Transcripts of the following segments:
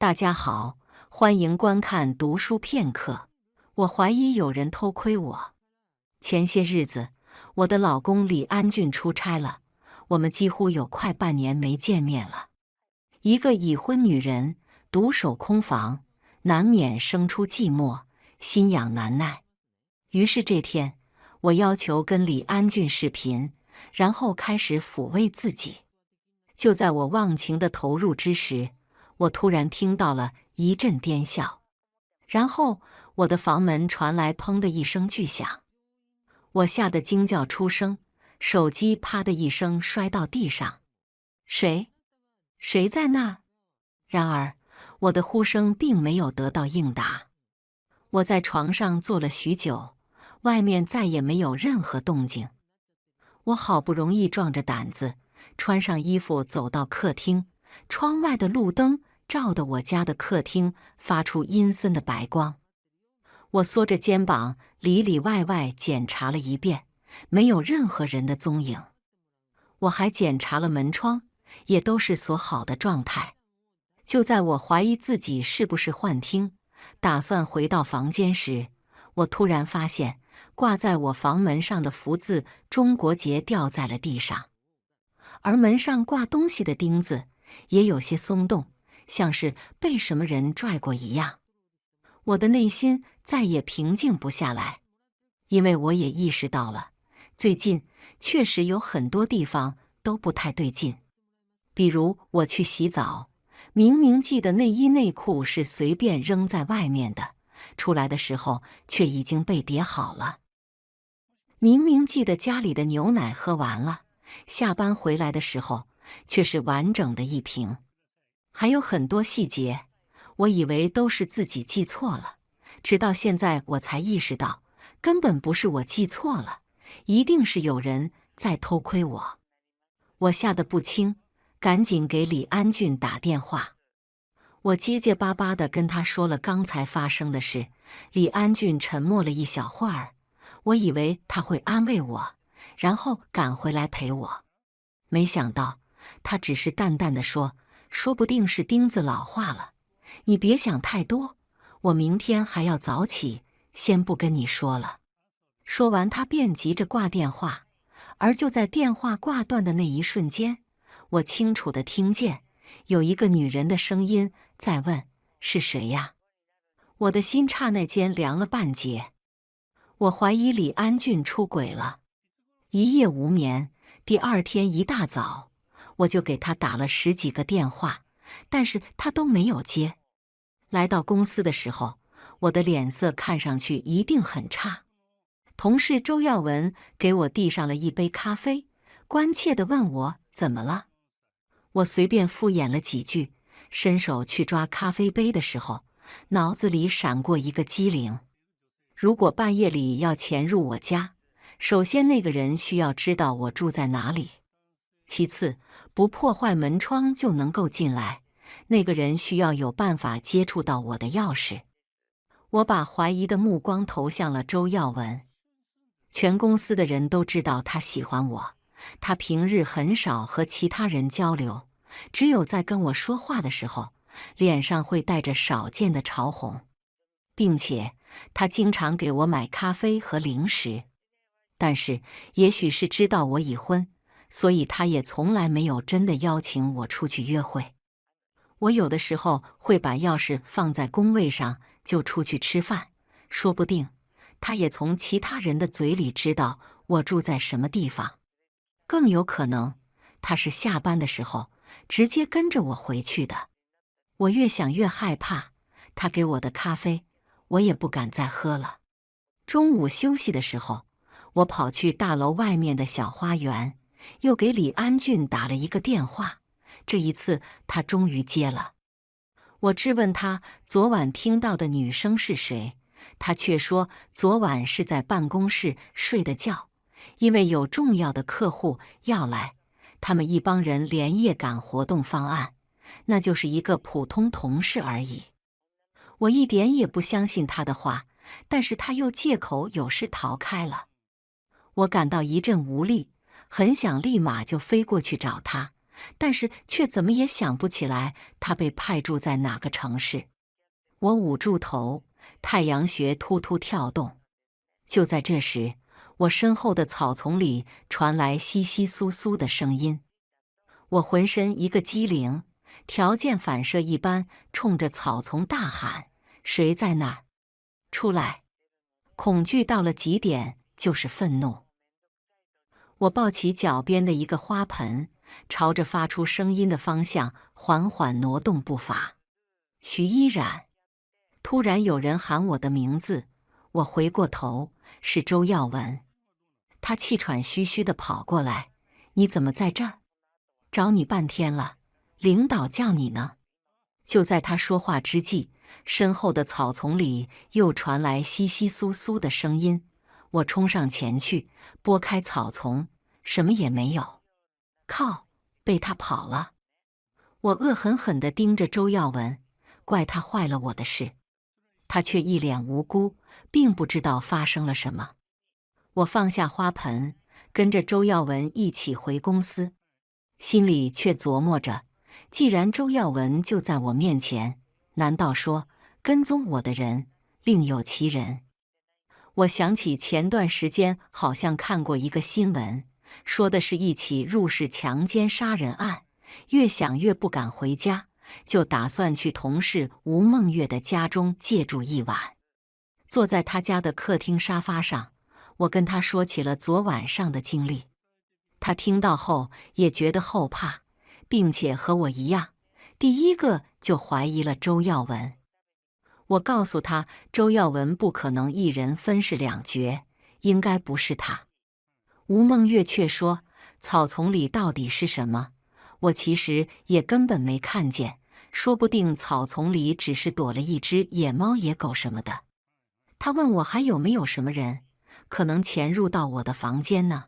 大家好，欢迎观看读书片刻。我怀疑有人偷窥我。前些日子，我的老公李安俊出差了，我们几乎有快半年没见面了。一个已婚女人独守空房，难免生出寂寞，心痒难耐。于是这天，我要求跟李安俊视频，然后开始抚慰自己。就在我忘情的投入之时，我突然听到了一阵颠笑，然后我的房门传来砰的一声巨响，我吓得惊叫出声，手机啪的一声摔到地上。谁在那儿？然而我的呼声并没有得到应答。我在床上坐了许久，外面再也没有任何动静。我好不容易壮着胆子穿上衣服走到客厅，窗外的路灯照得我家的客厅发出阴森的白光。我缩着肩膀里里外外检查了一遍，没有任何人的踪影。我还检查了门窗，也都是锁好的状态。就在我怀疑自己是不是幻听，打算回到房间时，我突然发现挂在我房门上的福字中国结掉在了地上，而门上挂东西的钉子也有些松动，像是被什么人拽过一样。我的内心再也平静不下来，因为我也意识到了，最近确实有很多地方都不太对劲。比如我去洗澡，明明记得内衣内裤是随便扔在外面的，出来的时候却已经被叠好了。明明记得家里的牛奶喝完了，下班回来的时候却是完整的一瓶。还有很多细节，我以为都是自己记错了，直到现在我才意识到，根本不是我记错了，一定是有人在偷窥我。我吓得不轻，赶紧给李安俊打电话。我结结巴巴地跟他说了刚才发生的事，李安俊沉默了一小会儿，我以为他会安慰我，然后赶回来陪我。没想到他只是淡淡地说，说不定是钉子老化了，你别想太多，我明天还要早起，先不跟你说了。说完他便急着挂电话，而就在电话挂断的那一瞬间，我清楚地听见有一个女人的声音在问，是谁呀？我的心刹那间凉了半截。我怀疑李安俊出轨了，一夜无眠，第二天一大早我就给他打了10几个电话，但是他都没有接。来到公司的时候，我的脸色看上去一定很差。同事周耀文给我递上了一杯咖啡，关切地问我怎么了。我随便敷衍了几句，伸手去抓咖啡杯的时候，脑子里闪过一个机灵。如果半夜里要潜入我家，首先那个人需要知道我住在哪里，其次不破坏门窗就能够进来，那个人需要有办法接触到我的钥匙。我把怀疑的目光投向了周耀文。全公司的人都知道他喜欢我，他平日很少和其他人交流，只有在跟我说话的时候，脸上会带着少见的潮红，并且他经常给我买咖啡和零食。但是也许是知道我已婚，所以他也从来没有真的邀请我出去约会。我有的时候会把钥匙放在工位上就出去吃饭，说不定他也从其他人的嘴里知道我住在什么地方。更有可能他是下班的时候直接跟着我回去的。我越想越害怕，他给我的咖啡我也不敢再喝了。中午休息的时候，我跑去大楼外面的小花园，又给李安俊打了一个电话。这一次他终于接了。我质问他昨晚听到的女生是谁，他却说昨晚是在办公室睡的觉，因为有重要的客户要来，他们一帮人连夜赶活动方案，那就是一个普通同事而已。我一点也不相信他的话，但是他又借口有事逃开了。我感到一阵无力，很想立马就飞过去找他，但是却怎么也想不起来他被派驻在哪个城市。我捂住头，太阳穴突突跳动。就在这时，我身后的草丛里传来窸窸窣窣的声音。我浑身一个机灵，条件反射一般冲着草丛大喊：“谁在那儿？出来！”恐惧到了极点，就是愤怒。我抱起脚边的一个花盆，朝着发出声音的方向缓缓挪动步伐。徐依然。突然有人喊我的名字，我回过头，是周耀文。他气喘吁吁地跑过来：“你怎么在这儿？找你半天了，领导叫你呢。”就在他说话之际，身后的草丛里又传来窸窸窣窣的声音。我冲上前去，拨开草丛，什么也没有。靠，被他跑了！我恶狠狠地盯着周耀文，怪他坏了我的事。他却一脸无辜，并不知道发生了什么。我放下花盆，跟着周耀文一起回公司，心里却琢磨着，既然周耀文就在我面前，难道说跟踪我的人另有其人？我想起前段时间好像看过一个新闻，说的是一起入室强奸杀人案，越想越不敢回家，就打算去同事吴梦月的家中借住一晚。坐在他家的客厅沙发上，我跟他说起了昨晚上的经历。他听到后也觉得后怕，并且和我一样，第一个就怀疑了周耀文。我告诉他，周耀文不可能一人分饰两角，应该不是他。吴梦月却说，草丛里到底是什么？我其实也根本没看见，说不定草丛里只是躲了一只野猫野狗什么的。他问我还有没有什么人可能潜入到我的房间呢？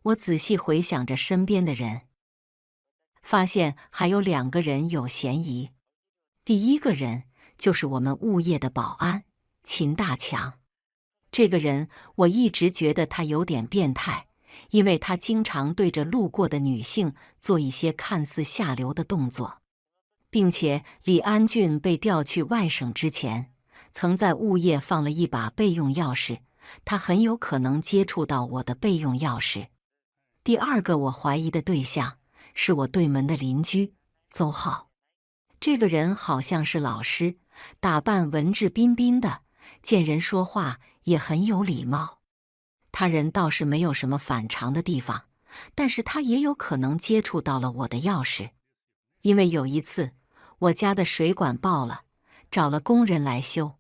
我仔细回想着身边的人，发现还有2个人有嫌疑。第一个人就是我们物业的保安秦大强。这个人我一直觉得他有点变态，因为他经常对着路过的女性做一些看似下流的动作，并且李安俊被调去外省之前，曾在物业放了一把备用钥匙，他很有可能接触到我的备用钥匙。第二个我怀疑的对象是我对门的邻居邹浩。这个人好像是老师，打扮文质彬彬的，见人说话也很有礼貌。他人倒是没有什么反常的地方，但是他也有可能接触到了我的钥匙。因为有一次我家的水管爆了，找了工人来修，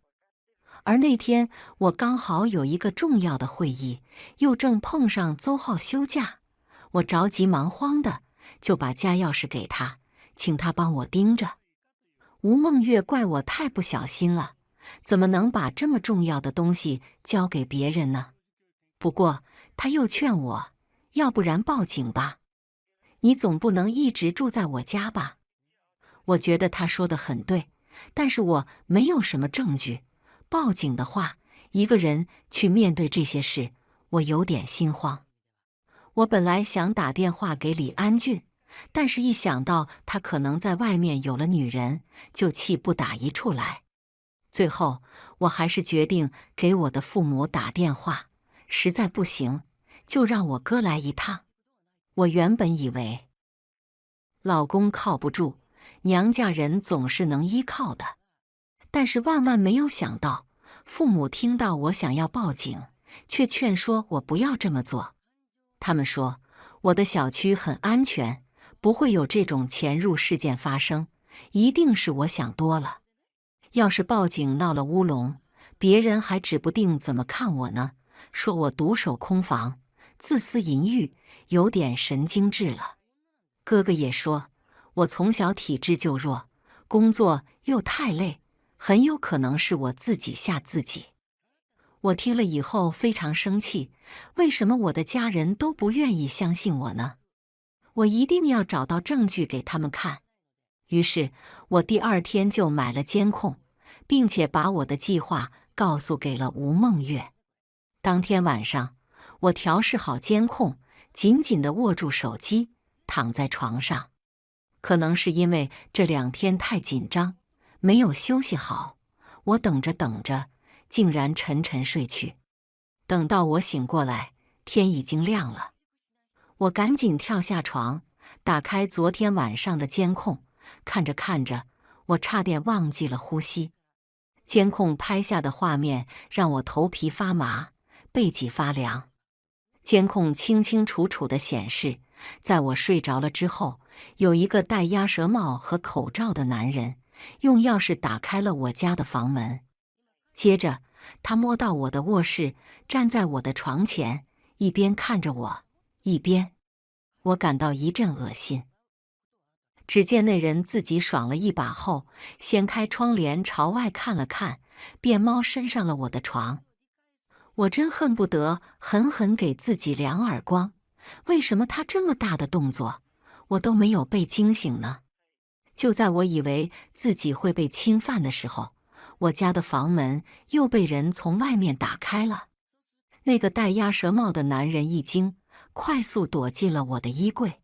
而那天我刚好有一个重要的会议，又正碰上邹浩休假，我着急忙慌的就把家钥匙给他，请他帮我盯着。吴梦月怪我太不小心了，怎么能把这么重要的东西交给别人呢？不过他又劝我，要不然报警吧，你总不能一直住在我家吧？我觉得他说的很对，但是我没有什么证据，报警的话，一个人去面对这些事，我有点心慌。我本来想打电话给李安俊，但是一想到他可能在外面有了女人，就气不打一处来。最后我还是决定给我的父母打电话，实在不行就让我哥来一趟。我原本以为老公靠不住，娘家人总是能依靠的，但是万万没有想到，父母听到我想要报警，却劝说我不要这么做。他们说我的小区很安全，不会有这种潜入事件发生，一定是我想多了。要是报警闹了乌龙，别人还指不定怎么看我呢，说我独守空房，自私淫欲，有点神经质了。哥哥也说我从小体质就弱，工作又太累，很有可能是我自己吓自己。我听了以后非常生气，为什么我的家人都不愿意相信我呢？我一定要找到证据给他们看。于是我第2天就买了监控，并且把我的计划告诉给了吴梦月。当天晚上，我调试好监控，紧紧地握住手机，躺在床上。可能是因为这2天太紧张，没有休息好，我等着等着，竟然沉沉睡去。等到我醒过来，天已经亮了。我赶紧跳下床，打开昨天晚上的监控，看着看着，我差点忘记了呼吸。监控拍下的画面让我头皮发麻，背脊发凉。监控清清楚楚地显示，在我睡着了之后，有一个戴鸭舌帽和口罩的男人用钥匙打开了我家的房门。接着，他摸到我的卧室，站在我的床前，一边看着我，一边……我感到一阵恶心。只见那人自己爽了一把后，掀开窗帘朝外看了看，便猫伸上了我的床。我真恨不得狠狠给自己2耳光，为什么他这么大的动作，我都没有被惊醒呢？就在我以为自己会被侵犯的时候，我家的房门又被人从外面打开了。那个戴鸭舌帽的男人一惊，快速躲进了我的衣柜。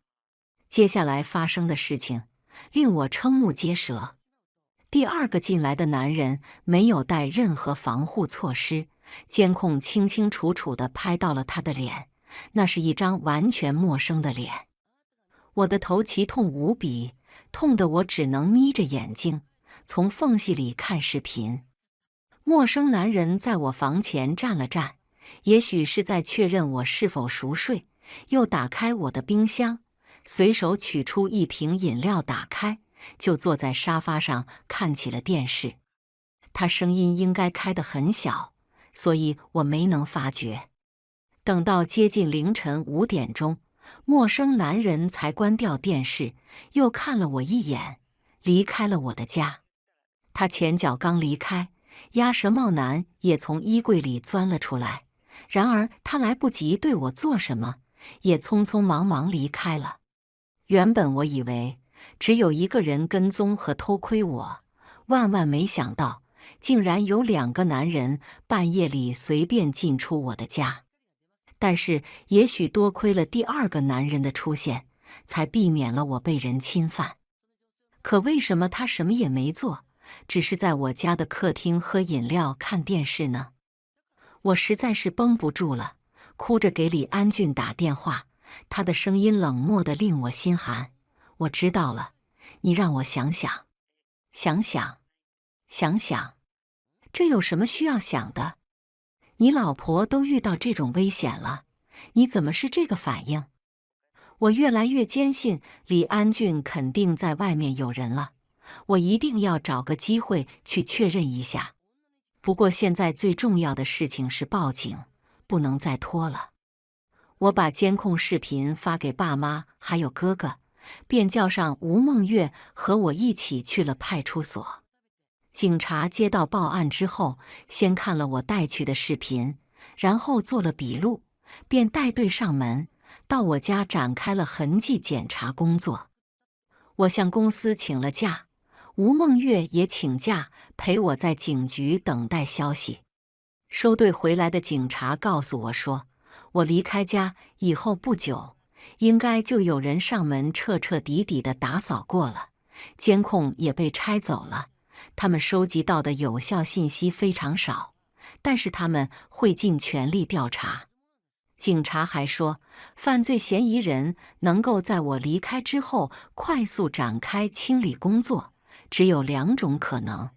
接下来发生的事情令我瞠目结舌。第2个进来的男人没有带任何防护措施，监控清清楚楚地拍到了他的脸，那是一张完全陌生的脸。我的头奇痛无比，痛得我只能眯着眼睛，从缝隙里看视频。陌生男人在我房前站了站，也许是在确认我是否熟睡，又打开我的冰箱，随手取出一瓶饮料打开，就坐在沙发上看起了电视。他声音应该开得很小，所以我没能发觉。等到接近凌晨5点钟，陌生男人才关掉电视，又看了我一眼，离开了我的家。他前脚刚离开，鸭舌帽男也从衣柜里钻了出来，然而他来不及对我做什么，也匆匆忙忙离开了。原本我以为只有一个人跟踪和偷窥我，万万没想到竟然有2个男人半夜里随便进出我的家。但是也许多亏了第2个男人的出现，才避免了我被人侵犯。可为什么他什么也没做，只是在我家的客厅喝饮料看电视呢？我实在是绷不住了，哭着给李安俊打电话，他的声音冷漠得令我心寒。我知道了，你让我想想，想想，想想，这有什么需要想的？你老婆都遇到这种危险了，你怎么是这个反应？我越来越坚信李安俊肯定在外面有人了，我一定要找个机会去确认一下。不过现在最重要的事情是报警，不能再拖了。我把监控视频发给爸妈还有哥哥，便叫上吴梦月和我一起去了派出所。警察接到报案之后，先看了我带去的视频，然后做了笔录，便带队上门，到我家展开了痕迹检查工作。我向公司请了假，吴梦月也请假陪我在警局等待消息。收队回来的警察告诉我说，我离开家以后不久，应该就有人上门彻彻底底地打扫过了，监控也被拆走了。他们收集到的有效信息非常少，但是他们会尽全力调查。警察还说，犯罪嫌疑人能够在我离开之后快速展开清理工作，只有2种可能：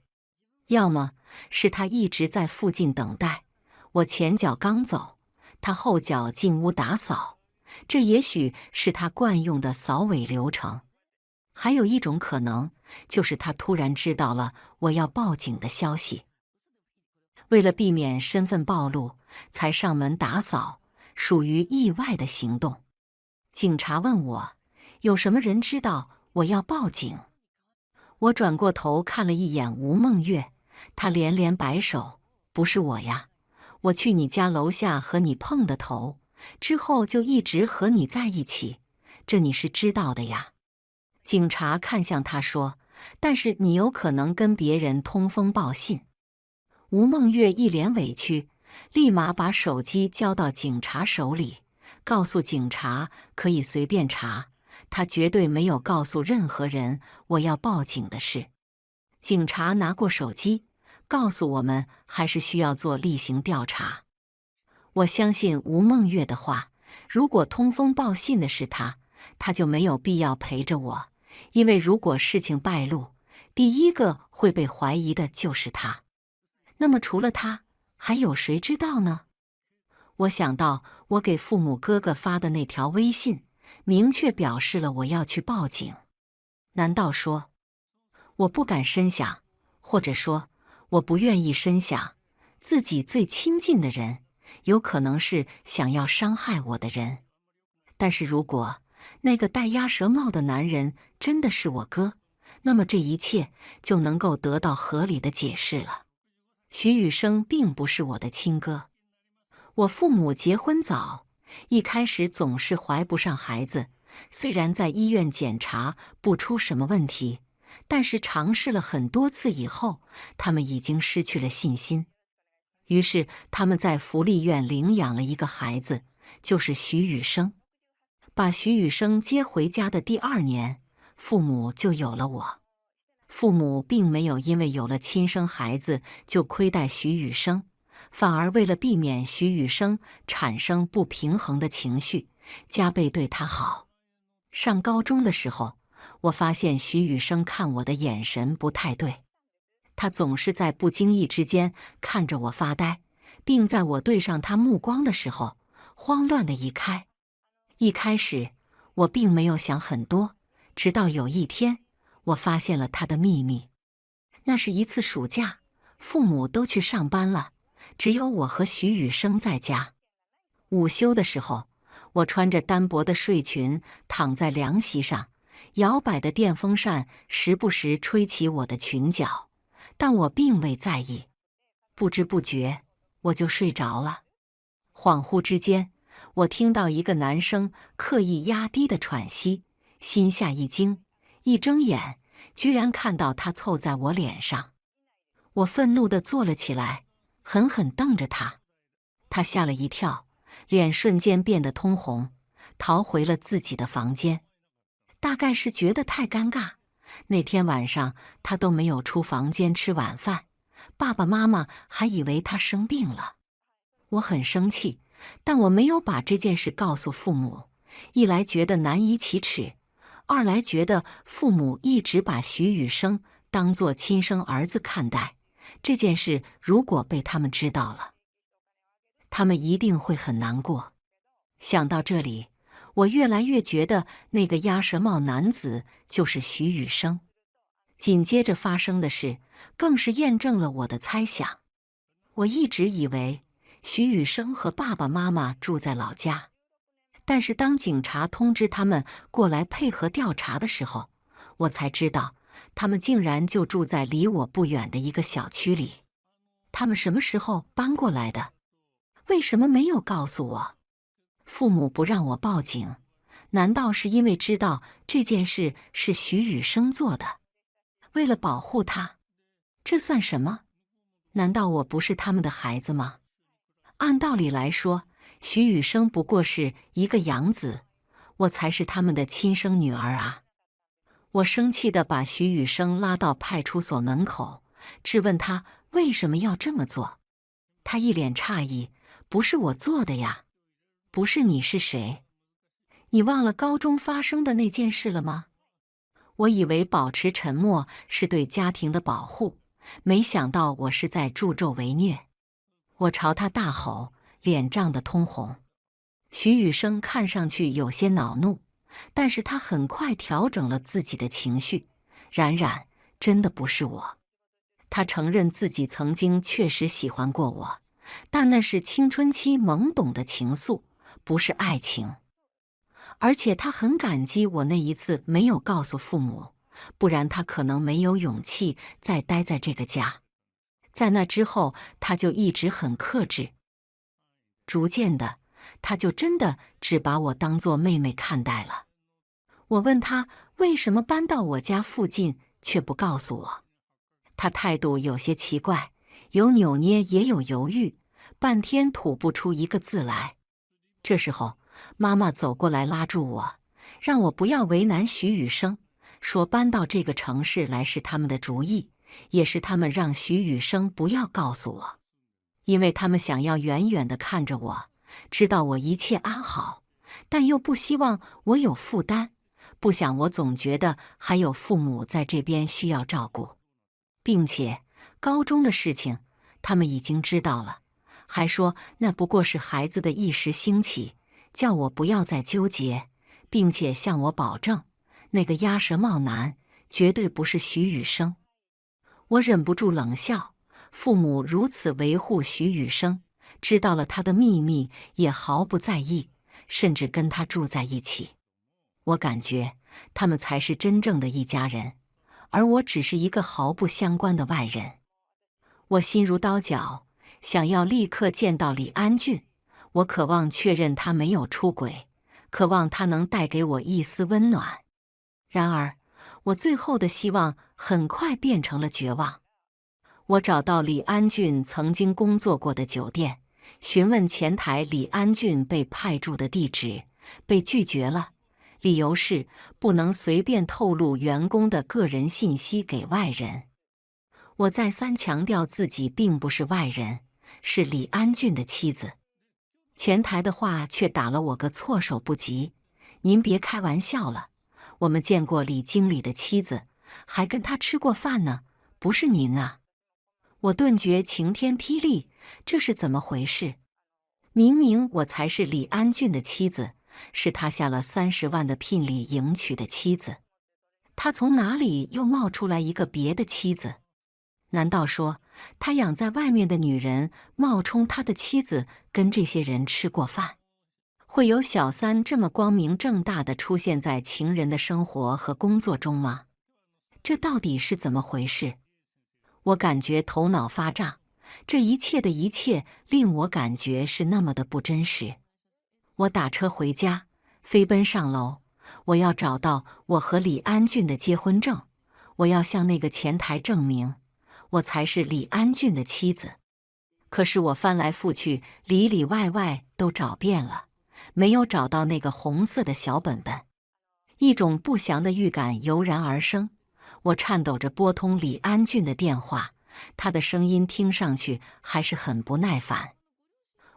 要么是他一直在附近等待，我前脚刚走，他后脚进屋打扫，这也许是他惯用的扫尾流程；还有一种可能，就是他突然知道了我要报警的消息，为了避免身份暴露，才上门打扫，属于意外的行动。警察问我，有什么人知道我要报警？我转过头看了一眼吴梦月，她连连摆手，不是我呀，我去你家楼下和你碰的头，之后就一直和你在一起，这你是知道的呀。警察看向他说，但是你有可能跟别人通风报信。吴梦月一脸委屈，立马把手机交到警察手里，告诉警察可以随便查，他绝对没有告诉任何人我要报警的事。警察拿过手机，告诉我们还是需要做例行调查。我相信吴梦月的话，如果通风报信的是他，他就没有必要陪着我，因为如果事情败露，第一个会被怀疑的就是他。那么除了他，还有谁知道呢？我想到我给父母哥哥发的那条微信，明确表示了我要去报警。难道说我不敢深想，或者说我不愿意深想，自己最亲近的人有可能是想要伤害我的人？但是如果那个戴鸭舌帽的男人真的是我哥，那么这一切就能够得到合理的解释了。徐雨生并不是我的亲哥，我父母结婚早，一开始总是怀不上孩子，虽然在医院检查不出什么问题，但是尝试了很多次以后，他们已经失去了信心。于是他们在福利院领养了一个孩子，就是徐雨生。把徐雨生接回家的第2年，父母就有了我。父母并没有因为有了亲生孩子就亏待徐雨生，反而为了避免徐雨生产生不平衡的情绪，加倍对他好。上高中的时候，我发现徐雨生看我的眼神不太对，他总是在不经意之间看着我发呆，并在我对上他目光的时候，慌乱地移开。一开始，我并没有想很多，直到有一天，我发现了他的秘密。那是一次暑假，父母都去上班了，只有我和徐雨生在家。午休的时候，我穿着单薄的睡裙躺在凉席上，摇摆的电风扇时不时吹起我的裙角，但我并未在意。不知不觉，我就睡着了。恍惚之间，我听到一个男生刻意压低的喘息，心下一惊，一睁眼，居然看到他凑在我脸上。我愤怒地坐了起来，狠狠瞪着他。他吓了一跳，脸瞬间变得通红，逃回了自己的房间。大概是觉得太尴尬，那天晚上他都没有出房间吃晚饭，爸爸妈妈还以为他生病了。我很生气，但我没有把这件事告诉父母，一来觉得难以启齿，二来觉得父母一直把徐雨生当作亲生儿子看待，这件事如果被他们知道了，他们一定会很难过。想到这里，我越来越觉得那个鸭舌帽男子就是徐雨生。紧接着发生的事更是验证了我的猜想。我一直以为徐雨生和爸爸妈妈住在老家，但是当警察通知他们过来配合调查的时候，我才知道他们竟然就住在离我不远的一个小区里。他们什么时候搬过来的？为什么没有告诉我？父母不让我报警，难道是因为知道这件事是徐雨生做的？为了保护他？这算什么？难道我不是他们的孩子吗？按道理来说，徐雨生不过是一个养子，我才是他们的亲生女儿啊！我生气地把徐雨生拉到派出所门口，质问他为什么要这么做。他一脸诧异：“不是我做的呀。”“不是你是谁？你忘了高中发生的那件事了吗？”我以为保持沉默是对家庭的保护，没想到我是在助纣为虐。我朝他大吼，脸涨得通红。徐雨生看上去有些恼怒，但是他很快调整了自己的情绪。冉冉，真的不是我。他承认自己曾经确实喜欢过我，但那是青春期懵懂的情愫，不是爱情。而且他很感激我那一次没有告诉父母，不然他可能没有勇气再待在这个家。在那之后，他就一直很克制。逐渐的，他就真的只把我当作妹妹看待了。我问他为什么搬到我家附近，却不告诉我。他态度有些奇怪，有扭捏也有犹豫，半天吐不出一个字来。这时候，妈妈走过来拉住我，让我不要为难徐雨生，说搬到这个城市来是他们的主意，也是他们让徐雨生不要告诉我，因为他们想要远远地看着我，知道我一切安好，但又不希望我有负担，不想我总觉得还有父母在这边需要照顾，并且高中的事情他们已经知道了，还说那不过是孩子的一时兴起，叫我不要再纠结，并且向我保证，那个鸭舌帽男绝对不是徐雨生。我忍不住冷笑，父母如此维护徐雨生，知道了他的秘密也毫不在意，甚至跟他住在一起。我感觉他们才是真正的一家人，而我只是一个毫不相关的外人。我心如刀绞，想要立刻见到李安俊，我渴望确认他没有出轨，渴望他能带给我一丝温暖。然而，我最后的希望很快变成了绝望。我找到李安俊曾经工作过的酒店，询问前台李安俊被派驻的地址，被拒绝了，理由是不能随便透露员工的个人信息给外人。我再三强调自己并不是外人，是李安俊的妻子。前台的话却打了我个措手不及，您别开玩笑了，我们见过李经理的妻子，还跟他吃过饭呢，不是您啊。我顿觉晴天霹雳，这是怎么回事？明明我才是李安俊的妻子，是他下了30万的聘礼迎娶的妻子，他从哪里又冒出来一个别的妻子？难道说他养在外面的女人冒充他的妻子跟这些人吃过饭？会有小三这么光明正大地出现在情人的生活和工作中吗？这到底是怎么回事？我感觉头脑发胀，这一切的一切令我感觉是那么的不真实。我打车回家，飞奔上楼，我要找到我和李安俊的结婚证，我要向那个前台证明我才是李安俊的妻子。可是我翻来覆去，里里外外都找遍了，没有找到那个红色的小本本。一种不祥的预感油然而生，我颤抖着拨通李安俊的电话，他的声音听上去还是很不耐烦。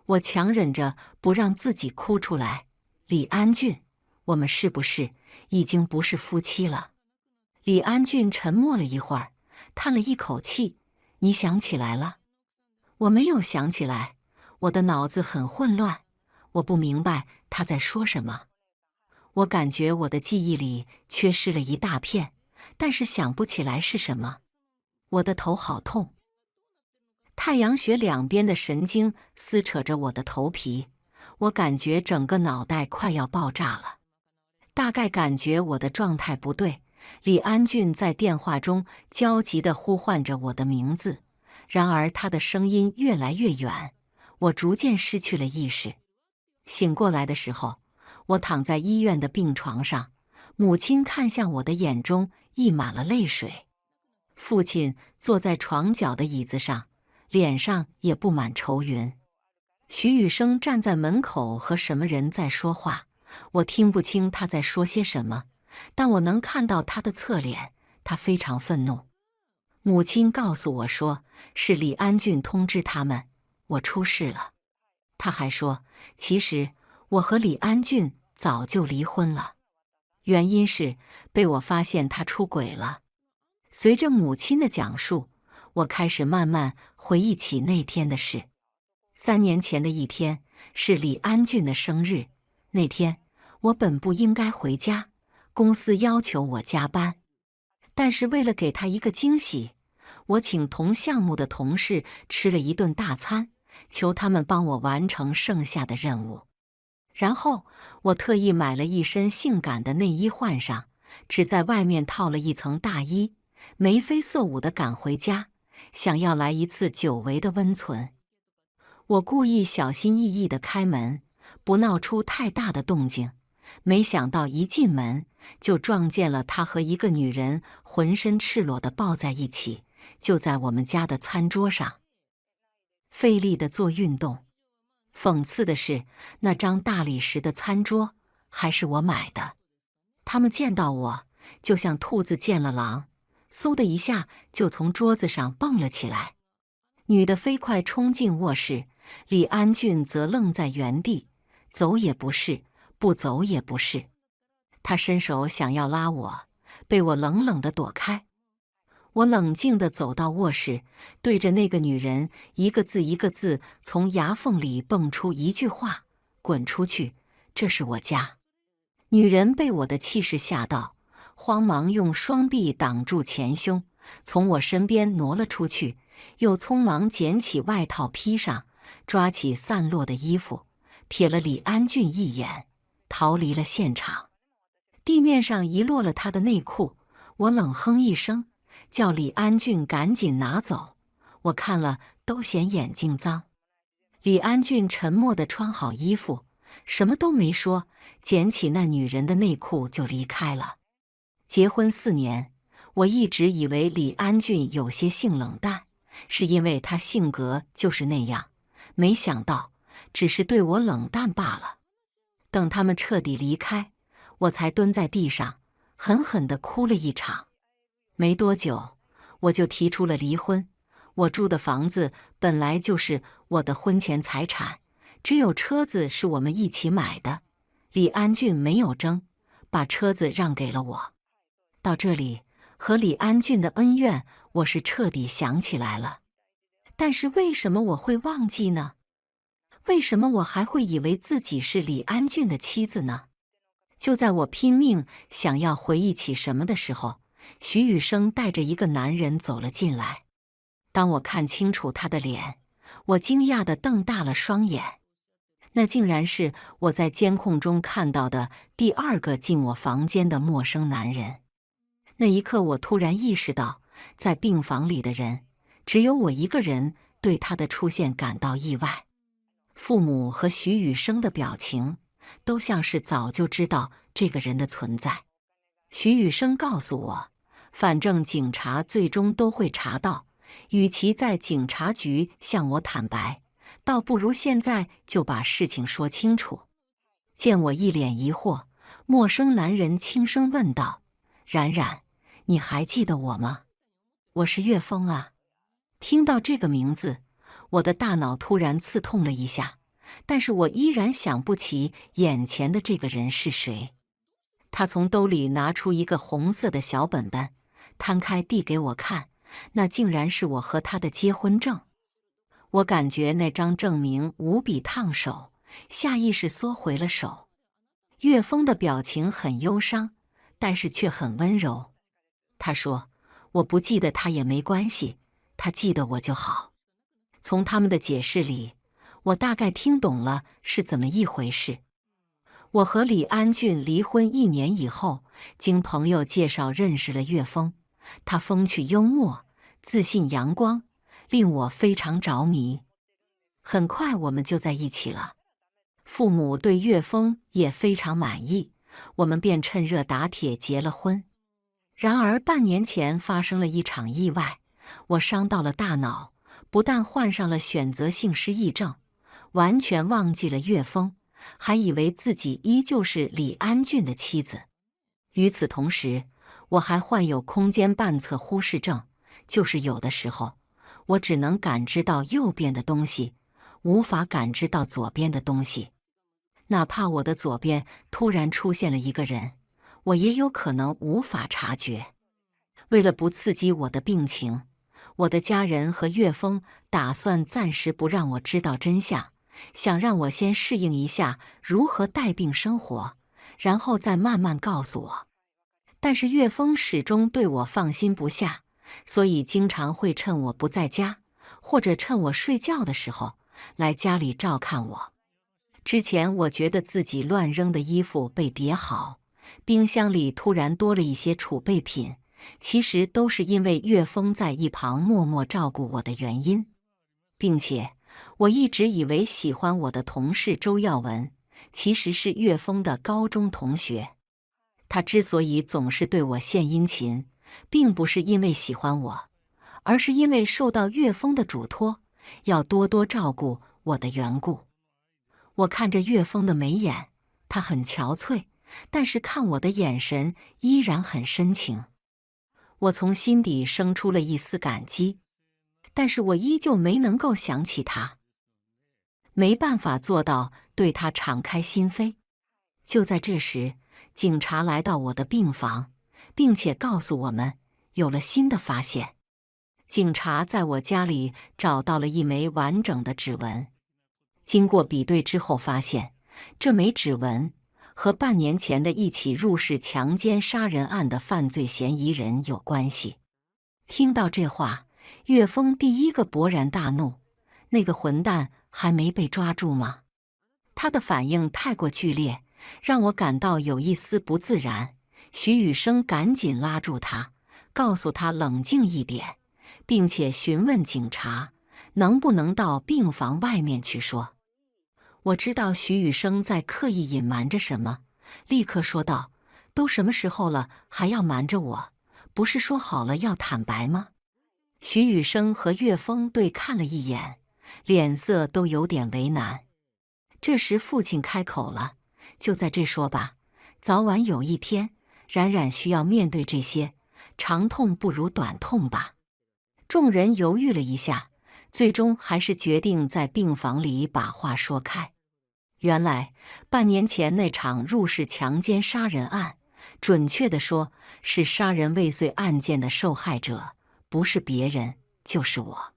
我强忍着不让自己哭出来。李安俊，我们是不是已经不是夫妻了？李安俊沉默了一会儿，叹了一口气，你想起来了？我没有想起来，我的脑子很混乱，我不明白他在说什么。我感觉我的记忆里缺失了一大片，但是想不起来是什么。我的头好痛，太阳穴两边的神经撕扯着我的头皮，我感觉整个脑袋快要爆炸了。大概感觉我的状态不对，李安俊在电话中焦急地呼唤着我的名字，然而他的声音越来越远，我逐渐失去了意识。醒过来的时候，我躺在医院的病床上，母亲看向我的眼中溢满了泪水。父亲坐在床角的椅子上，脸上也布满愁云。徐雨生站在门口和什么人在说话，我听不清他在说些什么，但我能看到他的侧脸，他非常愤怒。母亲告诉我说，是李安俊通知他们，我出事了。他还说，其实我和李安俊早就离婚了，原因是被我发现他出轨了。随着母亲的讲述，我开始慢慢回忆起那天的事。3年前的一天是李安俊的生日，那天我本不应该回家，公司要求我加班，但是为了给他一个惊喜，我请同项目的同事吃了一顿大餐，求他们帮我完成剩下的任务。然后我特意买了一身性感的内衣换上，只在外面套了一层大衣，眉飞色舞地赶回家，想要来一次久违的温存。我故意小心翼翼地开门，不闹出太大的动静，没想到一进门就撞见了他和一个女人浑身赤裸地抱在一起，就在我们家的餐桌上，费力地做运动。讽刺的是，那张大理石的餐桌还是我买的。他们见到我，就像兔子见了狼，嗖的一下就从桌子上蹦了起来。女的飞快冲进卧室，李安俊则愣在原地，走也不是，不走也不是。他伸手想要拉我，被我冷冷地躲开。我冷静地走到卧室，对着那个女人一个字一个字从牙缝里蹦出一句话：滚出去，这是我家。女人被我的气势吓到，慌忙用双臂挡住前胸，从我身边挪了出去，又匆忙捡起外套披上，抓起散落的衣服，瞥了李安俊一眼，逃离了现场。地面上遗落了他的内裤，我冷哼一声，叫李安俊赶紧拿走，我看了都嫌眼睛脏。李安俊沉默地穿好衣服，什么都没说，捡起那女人的内裤就离开了。结婚4年，我一直以为李安俊有些性冷淡，是因为他性格就是那样，没想到只是对我冷淡罢了。等他们彻底离开，我才蹲在地上狠狠地哭了一场。没多久，我就提出了离婚。我住的房子本来就是我的婚前财产，只有车子是我们一起买的。李安俊没有争，把车子让给了我。到这里，和李安俊的恩怨我是彻底想起来了。但是为什么我会忘记呢？为什么我还会以为自己是李安俊的妻子呢？就在我拼命想要回忆起什么的时候，徐雨生带着一个男人走了进来。当我看清楚他的脸，我惊讶地瞪大了双眼。那竟然是我在监控中看到的第2个进我房间的陌生男人。那一刻，我突然意识到，在病房里的人，只有我一个人对他的出现感到意外。父母和徐雨生的表情都像是早就知道这个人的存在。徐雨生告诉我，反正警察最终都会查到，与其在警察局向我坦白，倒不如现在就把事情说清楚。见我一脸疑惑，陌生男人轻声问道：冉冉，你还记得我吗？我是岳峰啊。听到这个名字，我的大脑突然刺痛了一下，但是我依然想不起眼前的这个人是谁。他从兜里拿出一个红色的小本本，摊开递给我看，那竟然是我和他的结婚证。我感觉那张证明无比烫手，下意识缩回了手。岳峰的表情很忧伤，但是却很温柔。他说：我不记得他也没关系，他记得我就好。从他们的解释里，我大概听懂了是怎么一回事。我和李安俊离婚1年以后，经朋友介绍认识了岳峰。他风趣幽默，自信阳光，令我非常着迷。很快我们就在一起了。父母对岳峰也非常满意，我们便趁热打铁结了婚。然而半年前发生了一场意外，我伤到了大脑，不但患上了选择性失忆症，完全忘记了岳峰，还以为自己依旧是李安俊的妻子。与此同时，我还患有空间半侧忽视症，就是有的时候，我只能感知到右边的东西，无法感知到左边的东西。哪怕我的左边突然出现了一个人，我也有可能无法察觉。为了不刺激我的病情，我的家人和岳峰打算暂时不让我知道真相，想让我先适应一下如何带病生活，然后再慢慢告诉我。但是岳峰始终对我放心不下，所以经常会趁我不在家，或者趁我睡觉的时候，来家里照看我。之前我觉得自己乱扔的衣服被叠好，冰箱里突然多了一些储备品，其实都是因为岳峰在一旁默默照顾我的原因。并且我一直以为喜欢我的同事周耀文，其实是岳峰的高中同学。他之所以总是对我献殷勤，并不是因为喜欢我，而是因为受到岳峰的嘱托，要多多照顾我的缘故。我看着岳峰的眉眼，他很憔悴，但是看我的眼神依然很深情。我从心底生出了一丝感激，但是我依旧没能够想起他，没办法做到对他敞开心扉。就在这时，警察来到我的病房，并且告诉我们有了新的发现。警察在我家里找到了一枚完整的指纹，经过比对之后发现，这枚指纹和半年前的一起入室强奸杀人案的犯罪嫌疑人有关系。听到这话，岳峰第一个勃然大怒，那个混蛋还没被抓住吗？他的反应太过剧烈，让我感到有一丝不自然。徐雨生赶紧拉住他，告诉他冷静一点，并且询问警察能不能到病房外面去说。我知道徐雨生在刻意隐瞒着什么，立刻说道：“都什么时候了，还要瞒着我？不是说好了要坦白吗？”徐雨生和岳峰对看了一眼，脸色都有点为难。这时父亲开口了：“就在这说吧，早晚有一天，冉冉需要面对这些，长痛不如短痛吧。”众人犹豫了一下，最终还是决定在病房里把话说开。原来，半年前那场入室强奸杀人案，准确地说是杀人未遂案件的受害者，不是别人，就是我。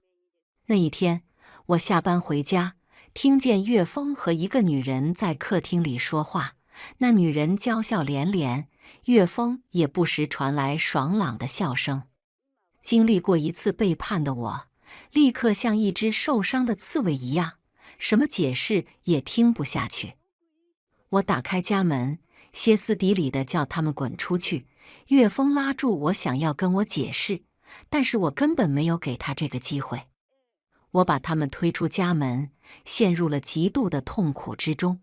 那一天，我下班回家，听见岳峰和一个女人在客厅里说话，那女人娇笑连连，岳峰也不时传来爽朗的笑声。经历过一次背叛的我，立刻像一只受伤的刺猬一样，什么解释也听不下去。我打开家门，歇斯底里地叫他们滚出去。岳峰拉住我，想要跟我解释，但是我根本没有给他这个机会。我把他们推出家门，陷入了极度的痛苦之中。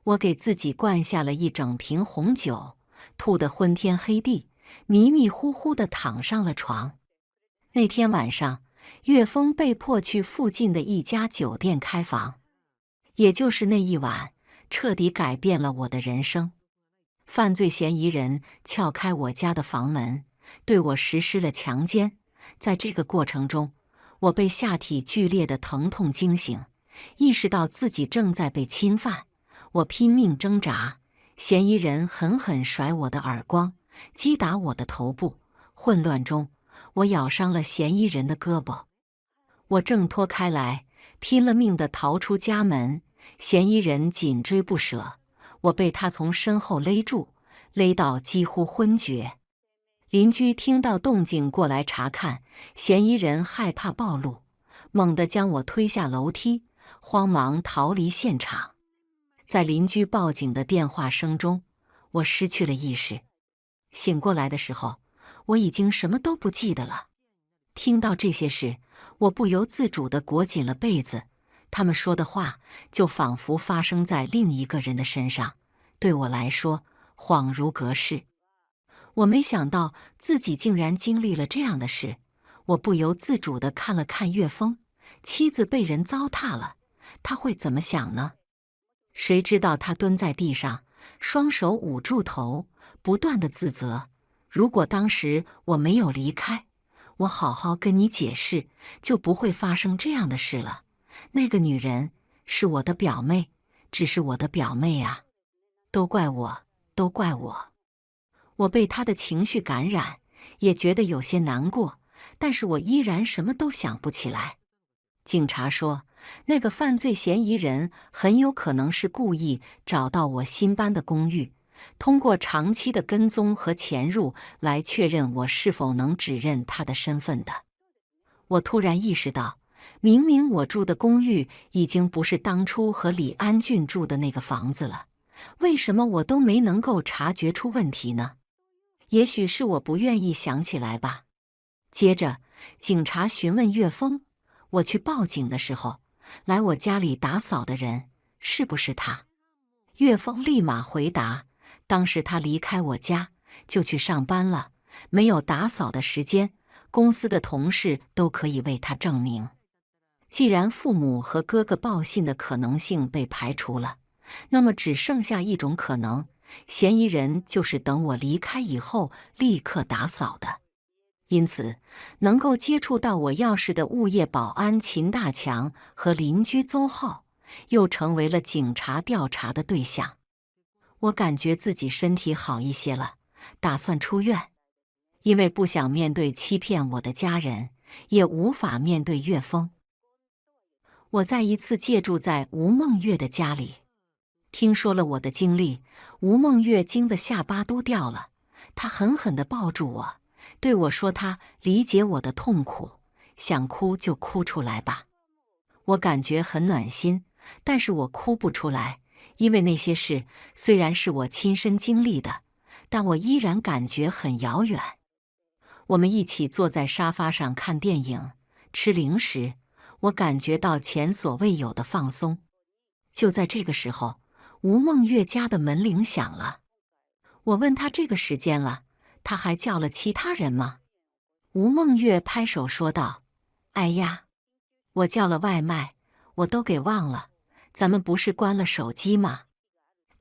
我给自己灌下了一整瓶红酒，吐得昏天黑地，迷迷糊糊地躺上了床。那天晚上，岳峰被迫去附近的一家酒店开房，也就是那一晚，彻底改变了我的人生。犯罪嫌疑人撬开我家的房门，对我实施了强奸。在这个过程中，我被下体剧烈的疼痛惊醒，意识到自己正在被侵犯。我拼命挣扎，嫌疑人狠狠甩我的耳光，击打我的头部。混乱中，我咬伤了嫌疑人的胳膊。我挣脱开来，拼了命地逃出家门。嫌疑人紧追不舍，我被他从身后勒住，勒到几乎昏厥。邻居听到动静过来查看，嫌疑人害怕暴露，猛地将我推下楼梯，慌忙逃离现场。在邻居报警的电话声中，我失去了意识。醒过来的时候，我已经什么都不记得了。听到这些事，我不由自主地裹紧了被子。他们说的话就仿佛发生在另一个人的身上，对我来说恍如隔世。我没想到自己竟然经历了这样的事，我不由自主地看了看岳峰，妻子被人糟蹋了，他会怎么想呢？谁知道他蹲在地上，双手捂住头，不断地自责：如果当时我没有离开，我好好跟你解释，就不会发生这样的事了。那个女人是我的表妹，只是我的表妹啊！都怪我，都怪我！我被她的情绪感染，也觉得有些难过，但是我依然什么都想不起来。警察说，那个犯罪嫌疑人很有可能是故意找到我新搬的公寓，通过长期的跟踪和潜入来确认我是否能指认他的身份的。我突然意识到，明明我住的公寓已经不是当初和李安俊住的那个房子了，为什么我都没能够察觉出问题呢？也许是我不愿意想起来吧。接着，警察询问岳峰，我去报警的时候，来我家里打扫的人是不是他？岳峰立马回答，当时他离开我家就去上班了，没有打扫的时间，公司的同事都可以为他证明。既然父母和哥哥报信的可能性被排除了，那么只剩下一种可能，嫌疑人就是等我离开以后立刻打扫的。因此，能够接触到我钥匙的物业保安秦大强和邻居邹浩，又成为了警察调查的对象。我感觉自己身体好一些了，打算出院。因为不想面对欺骗我的家人，也无法面对岳峰。我再一次借住在吴梦月的家里。听说了我的经历，吴梦月惊得下巴都掉了，她狠狠地抱住我，对我说她理解我的痛苦，想哭就哭出来吧。我感觉很暖心，但是我哭不出来，因为那些事虽然是我亲身经历的，但我依然感觉很遥远。我们一起坐在沙发上看电影，吃零食，我感觉到前所未有的放松。就在这个时候，吴梦月家的门铃响了。我问她这个时间了，她还叫了其他人吗？吴梦月拍手说道：“哎呀，我叫了外卖，我都给忘了，咱们不是关了手机吗？”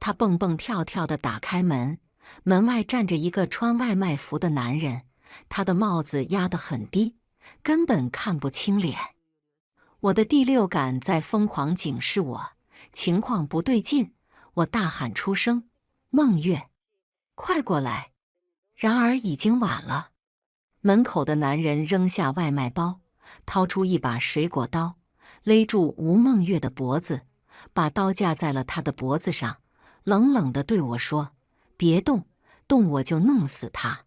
她蹦蹦跳跳地打开门，门外站着一个穿外卖服的男人，他的帽子压得很低，根本看不清脸。我的第六感在疯狂警示我，情况不对劲。我大喊出声：“梦月，快过来！”然而已经晚了。门口的男人扔下外卖包，掏出一把水果刀，勒住吴梦月的脖子，把刀架在了她的脖子上，冷冷地对我说：“别动，动我就弄死他。”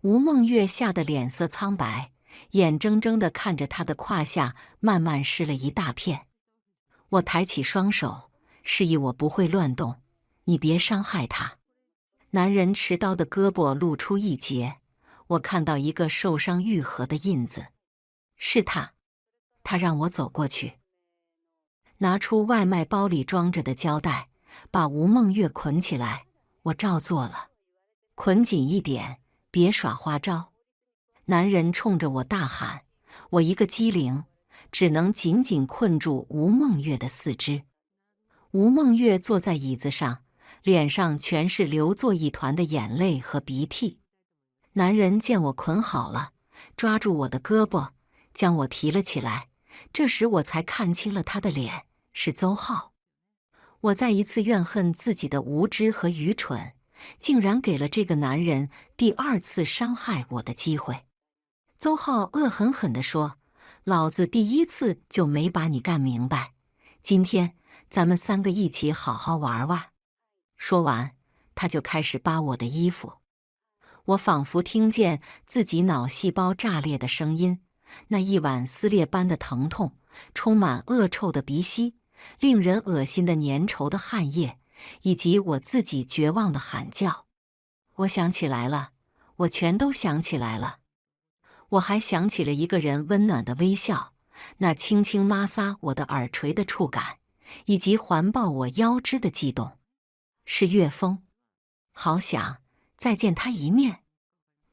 吴梦月吓得脸色苍白，眼睁睁地看着他的胯下慢慢湿了一大片。我抬起双手，示意我不会乱动，你别伤害他。男人持刀的胳膊露出一截，我看到一个受伤愈合的印子。是他。他让我走过去，拿出外卖包里装着的胶带，把吴梦月捆起来。我照做了。捆紧一点，别耍花招。男人冲着我大喊，我一个机灵，只能紧紧困住吴梦月的四肢。吴梦月坐在椅子上，脸上全是流作一团的眼泪和鼻涕。男人见我捆好了，抓住我的胳膊，将我提了起来。这时我才看清了他的脸，是邹浩。我再一次怨恨自己的无知和愚蠢，竟然给了这个男人第二次伤害我的机会。邹浩恶狠狠地说：“老子第一次就没把你干明白，今天咱们三个一起好好玩玩。”说完，他就开始扒我的衣服。我仿佛听见自己脑细胞炸裂的声音，那一晚撕裂般的疼痛，充满恶臭的鼻息，令人恶心的粘稠的汗液，以及我自己绝望的喊叫。我想起来了，我全都想起来了。我还想起了一个人温暖的微笑，那轻轻摩挲我的耳垂的触感，以及环抱我腰肢的悸动。是岳峰，好想再见他一面。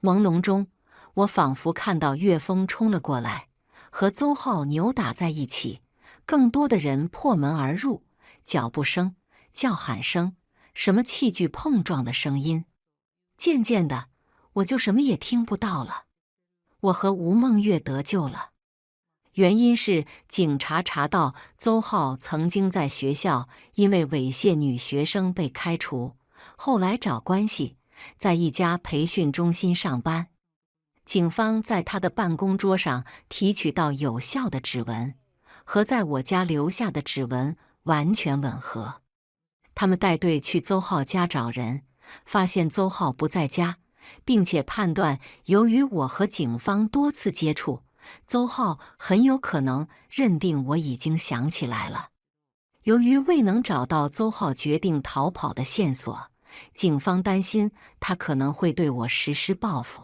朦胧中，我仿佛看到岳峰冲了过来，和邹浩扭打在一起，更多的人破门而入，脚步声、叫喊声，什么器具碰撞的声音。渐渐的，我就什么也听不到了。我和吴梦月得救了。原因是警察查到邹浩曾经在学校因为猥亵女学生被开除，后来找关系，在一家培训中心上班。警方在他的办公桌上提取到有效的指纹，和在我家留下的指纹完全吻合。他们带队去邹浩家找人，发现邹浩不在家，并且判断由于我和警方多次接触，邹浩很有可能认定我已经想起来了。由于未能找到邹浩决定逃跑的线索，警方担心他可能会对我实施报复。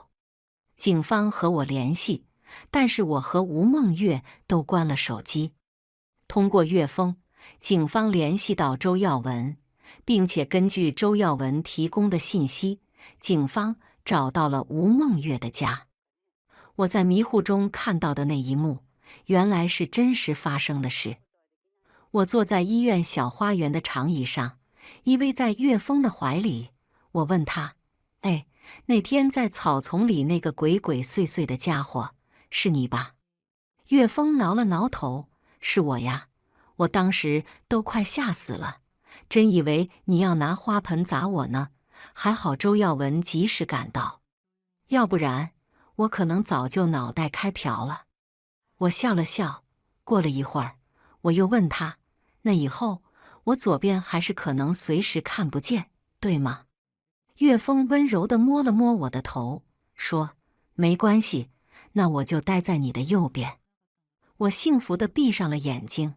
警方和我联系，但是我和吴梦月都关了手机。通过岳峰，警方联系到周耀文，并且根据周耀文提供的信息，警方找到了吴梦月的家。我在迷糊中看到的那一幕，原来是真实发生的事。我坐在医院小花园的长椅上，依偎在岳峰的怀里。我问他：“哎，那天在草丛里那个鬼鬼祟祟的家伙，是你吧？”岳峰挠了挠头：“是我呀，我当时都快吓死了，真以为你要拿花盆砸我呢。还好周耀文及时赶到，要不然我可能早就脑袋开瓢了。”我笑了笑。过了一会儿，我又问他：“那以后我左边还是可能随时看不见，对吗？”岳峰温柔地摸了摸我的头，说：“没关系，那我就待在你的右边。”我幸福地闭上了眼睛。